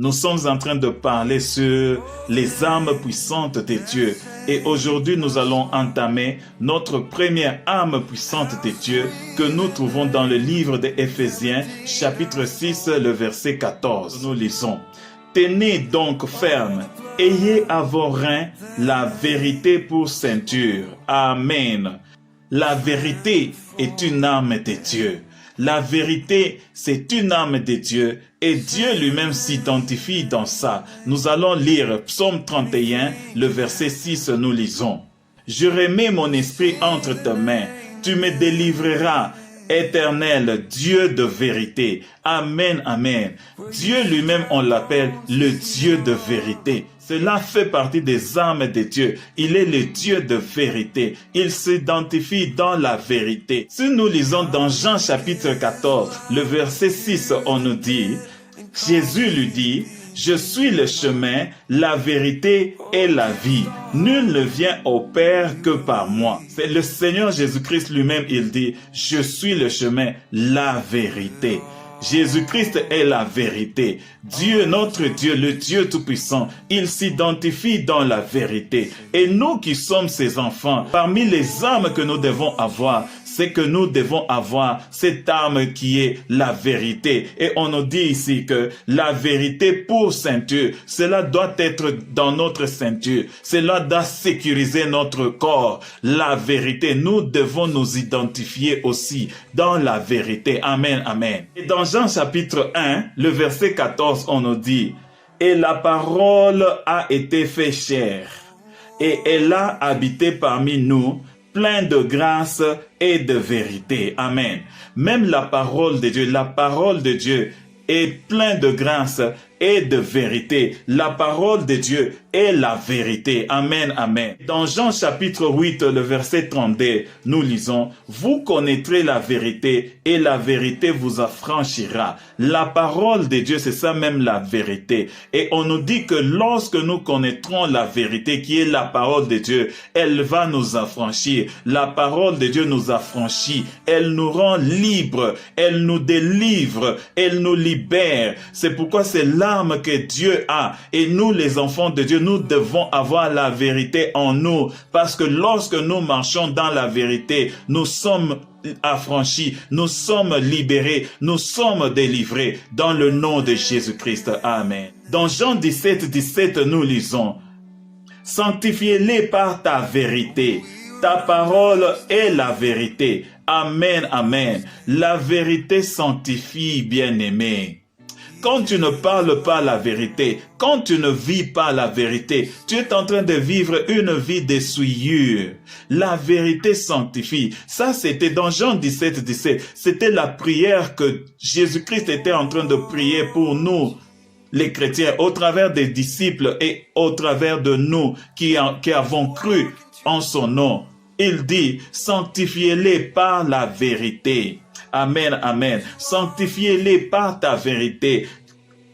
Nous sommes en train de parler sur les armes puissantes de Dieu. Et aujourd'hui, nous allons entamer notre première arme puissante de Dieu que nous trouvons dans le livre d'Éphésiens, chapitre 6, le verset 14. Nous lisons. Tenez donc ferme, ayez à vos reins la vérité pour ceinture. Amen. La vérité est une arme de Dieu. La vérité, c'est une arme de Dieu et Dieu lui-même s'identifie dans ça. Nous allons lire Psaume 31, le verset 6, nous lisons. « Je remets mon esprit entre tes mains, tu me délivreras, Éternel, Dieu de vérité. » Amen, amen. Dieu lui-même, on l'appelle le Dieu de vérité. Cela fait partie des armes de Dieu. Il est le Dieu de vérité. Il s'identifie dans la vérité. Si nous lisons dans Jean chapitre 14, le verset 6, on nous dit, Jésus lui dit, « Je suis le chemin, la vérité et la vie. Nul ne vient au Père que par moi. » C'est le Seigneur Jésus-Christ lui-même, il dit, « Je suis le chemin, la vérité. » Jésus-Christ est la vérité. Dieu, notre Dieu, le Dieu Tout-Puissant, il s'identifie dans la vérité. Et nous qui sommes ses enfants, parmi les armes que nous devons avoir, c'est que nous devons avoir cette arme qui est la vérité. Et on nous dit ici que la vérité pour ceinture, cela doit être dans notre ceinture. Cela doit sécuriser notre corps. La vérité, nous devons nous identifier aussi dans la vérité. Amen, amen. Et dans Jean chapitre 1, le verset 14, on nous dit, « Et la parole a été faite chair, et elle a habité parmi nous, plein de grâce et de vérité. » Amen. Même la parole de Dieu est pleine de grâce et de vérité. La parole de Dieu est la vérité. Amen, amen. Dans Jean chapitre 8, le verset 32, nous lisons, « Vous connaîtrez la vérité et la vérité vous affranchira. » La parole de Dieu, c'est ça même la vérité. Et on nous dit que lorsque nous connaîtrons la vérité qui est la parole de Dieu, elle va nous affranchir. La parole de Dieu nous affranchit. Elle nous rend libres. Elle nous délivre. Elle nous libère. C'est pourquoi c'est l'arme que Dieu a. Et nous, les enfants de Dieu, nous devons avoir la vérité en nous. Parce que lorsque nous marchons dans la vérité, nous sommes affranchis, nous sommes libérés, nous sommes délivrés dans le nom de Jésus-Christ. Amen. Dans Jean 17, 17, nous lisons, « Sanctifiez-les par ta vérité. Ta parole est la vérité. » Amen, amen. La vérité sanctifie, bien-aimé. Quand tu ne parles pas la vérité, quand tu ne vis pas la vérité, tu es en train de vivre une vie de souillure. La vérité sanctifie. Ça, c'était dans Jean 17, 17. C'était la prière que Jésus-Christ était en train de prier pour nous, les chrétiens, au travers des disciples et au travers de nous qui avons cru en son nom. Il dit, sanctifiez-les par la vérité. Amen, amen. Sanctifiez-les par ta vérité.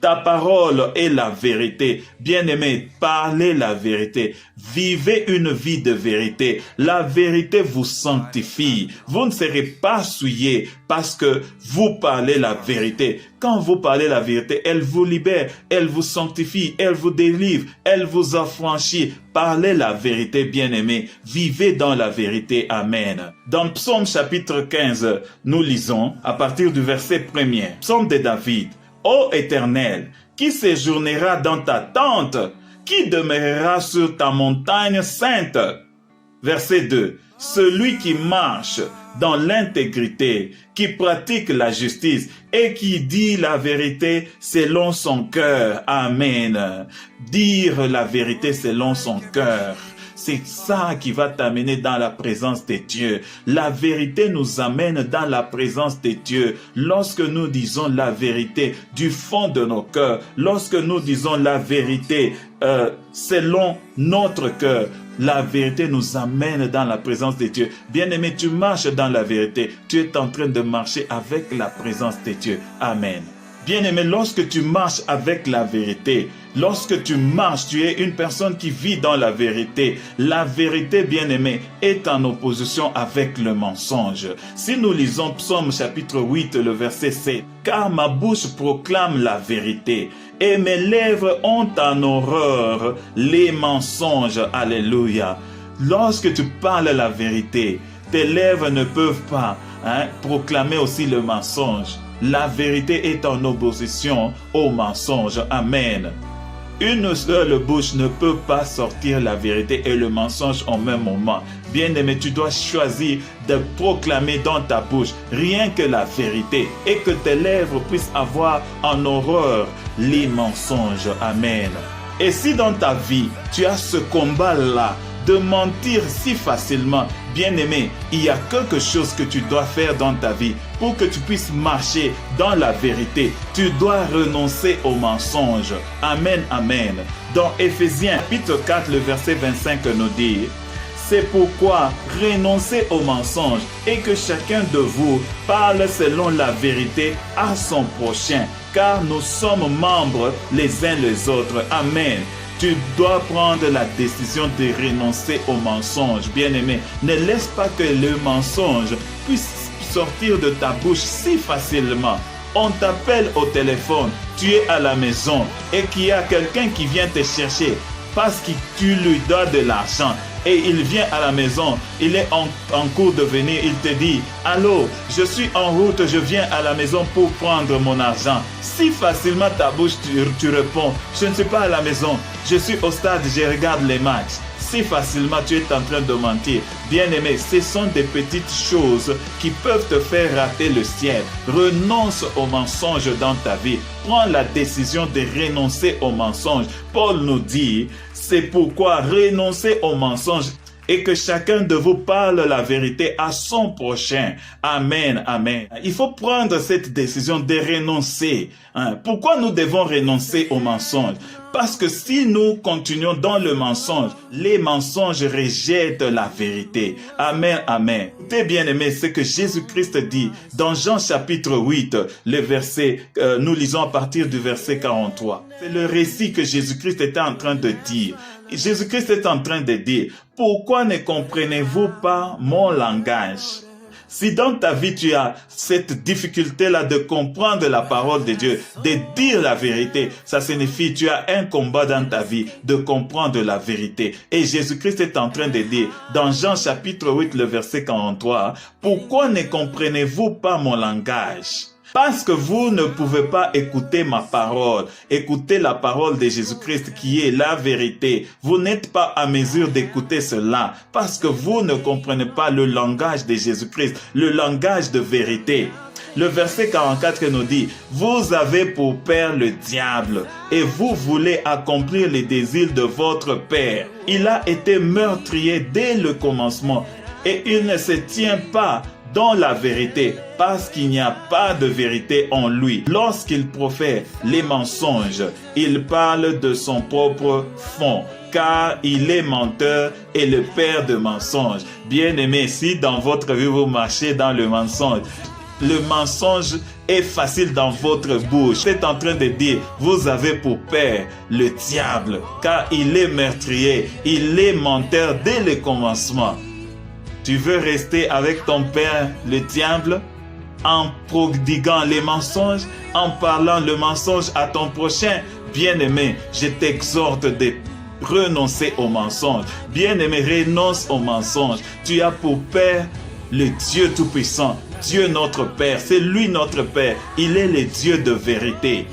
Ta parole est la vérité. Bien-aimés, parlez la vérité. Vivez une vie de vérité. La vérité vous sanctifie. Vous ne serez pas souillés parce que vous parlez la vérité. Quand vous parlez la vérité, elle vous libère, elle vous sanctifie, elle vous délivre, elle vous affranchit. Parlez la vérité, bien-aimés. Vivez dans la vérité. Amen. Dans Psaume chapitre 15, nous lisons à partir du verset 1er. Psaume de David. Ô Éternel, qui séjournera dans ta tente? Qui demeurera sur ta montagne sainte? Verset 2. Celui qui marche dans l'intégrité, qui pratique la justice et qui dit la vérité selon son cœur. Amen. Dire la vérité selon son cœur. C'est ça qui va t'amener dans la présence de Dieu. La vérité nous amène dans la présence de Dieu. Lorsque nous disons la vérité du fond de nos cœurs, lorsque nous disons la vérité selon notre cœur, la vérité nous amène dans la présence de Dieu. Bien-aimé, tu marches dans la vérité. Tu es en train de marcher avec la présence de Dieu. Amen. Bien-aimé, lorsque tu marches avec la vérité, lorsque tu marches, tu es une personne qui vit dans la vérité. La vérité, bien-aimé, est en opposition avec le mensonge. Si nous lisons Psaume chapitre 8, le verset 7, « Car ma bouche proclame la vérité, et mes lèvres ont en horreur les mensonges. Alléluia. Lorsque tu parles la vérité, tes lèvres ne peuvent pas proclamer aussi le mensonge. La vérité est en opposition au mensonge. Amen. Une seule bouche ne peut pas sortir la vérité et le mensonge au même moment. Bien-aimé, tu dois choisir de proclamer dans ta bouche rien que la vérité et que tes lèvres puissent avoir en horreur les mensonges. Amen. Et si dans ta vie, tu as ce combat-là de mentir si facilement, bien-aimé, il y a quelque chose que tu dois faire dans ta vie pour que tu puisses marcher dans la vérité. Tu dois renoncer au mensonge. Amen, amen. Dans Éphésiens chapitre 4, le verset 25 nous dit: c'est pourquoi renoncez au mensonge et que chacun de vous parle selon la vérité à son prochain, car nous sommes membres les uns les autres. Amen. Tu dois prendre la décision de renoncer au mensonge. Bien-aimé, ne laisse pas que le mensonge puisse sortir de ta bouche si facilement. On t'appelle au téléphone, tu es à la maison et qu'il y a quelqu'un qui vient te chercher parce que tu lui donnes de l'argent. Et il vient à la maison, il est en cours de venir, il te dit: allô, je suis en route, je viens à la maison pour prendre mon argent. Si facilement ta bouche, tu réponds: je ne suis pas à la maison, je suis au stade, je regarde les matchs. Si facilement tu es en train de mentir. Bien-aimé, ce sont des petites choses qui peuvent te faire rater le ciel. Renonce au mensonge dans ta vie. Prends la décision de renoncer au mensonge. Paul nous dit: c'est pourquoi renoncez au mensonge et que chacun de vous parle la vérité à son prochain. Amen, amen. Il faut prendre cette décision de renoncer. Pourquoi nous devons renoncer au mensonge? Parce que si nous continuons dans le mensonge, les mensonges rejettent la vérité. Amen, amen. Écoutez bien aimé, ce que Jésus-Christ dit dans Jean chapitre 8, le verset, nous lisons à partir du verset 43. C'est le récit que Jésus-Christ était en train de dire. Jésus-Christ est en train de dire: pourquoi ne comprenez-vous pas mon langage? Si dans ta vie tu as cette difficulté-là de comprendre la parole de Dieu, de dire la vérité, ça signifie que tu as un combat dans ta vie de comprendre la vérité. Et Jésus-Christ est en train de dire dans Jean chapitre 8, le verset 43, pourquoi ne comprenez-vous pas mon langage? Parce que vous ne pouvez pas écouter ma parole, écouter la parole de Jésus-Christ qui est la vérité. Vous n'êtes pas à mesure d'écouter cela parce que vous ne comprenez pas le langage de Jésus-Christ, le langage de vérité. Le verset 44 nous dit: vous avez pour père le diable et vous voulez accomplir les désirs de votre père. Il a été meurtrier dès le commencement et il ne se tient pas dans la vérité, parce qu'il n'y a pas de vérité en lui. Lorsqu'il profère les mensonges, il parle de son propre fond, car il est menteur et le père de mensonges. Bien-aimé, si dans votre vie vous marchez dans le mensonge est facile dans votre bouche. Vous êtes en train de dire: vous avez pour père le diable, car il est meurtrier, il est menteur dès le commencement. Tu veux rester avec ton père, le diable, en prodiguant les mensonges, en parlant le mensonge à ton prochain? Bien-aimé, je t'exhorte de renoncer au mensonge. Bien-aimé, renonce au mensonge. Tu as pour père le Dieu Tout-Puissant, Dieu notre Père. C'est lui notre Père. Il est le Dieu de vérité.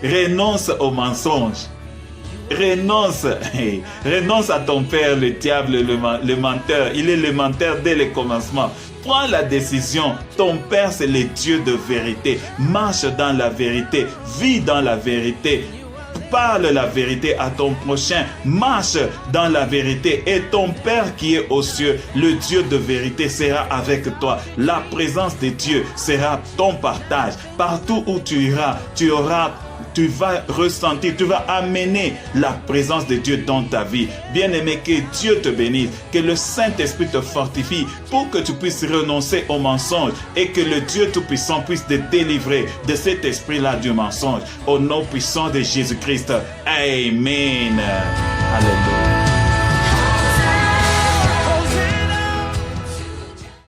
Renonce au mensonge. Renonce à ton père, le diable, le menteur. Il est le menteur dès le commencement. Prends la décision. Ton père, c'est le Dieu de vérité. Marche dans la vérité. Vis dans la vérité. Parle la vérité à ton prochain. Marche dans la vérité. Et ton Père qui est aux cieux, le Dieu de vérité, sera avec toi. La présence de Dieu sera ton partage. Partout où tu iras, tu vas ressentir, tu vas amener la présence de Dieu dans ta vie. Bien-aimé, que Dieu te bénisse, que le Saint-Esprit te fortifie pour que tu puisses renoncer au mensonge et que le Dieu Tout-Puissant puisse te délivrer de cet esprit-là du mensonge. Au nom puissant de Jésus-Christ. Amen. Alléluia.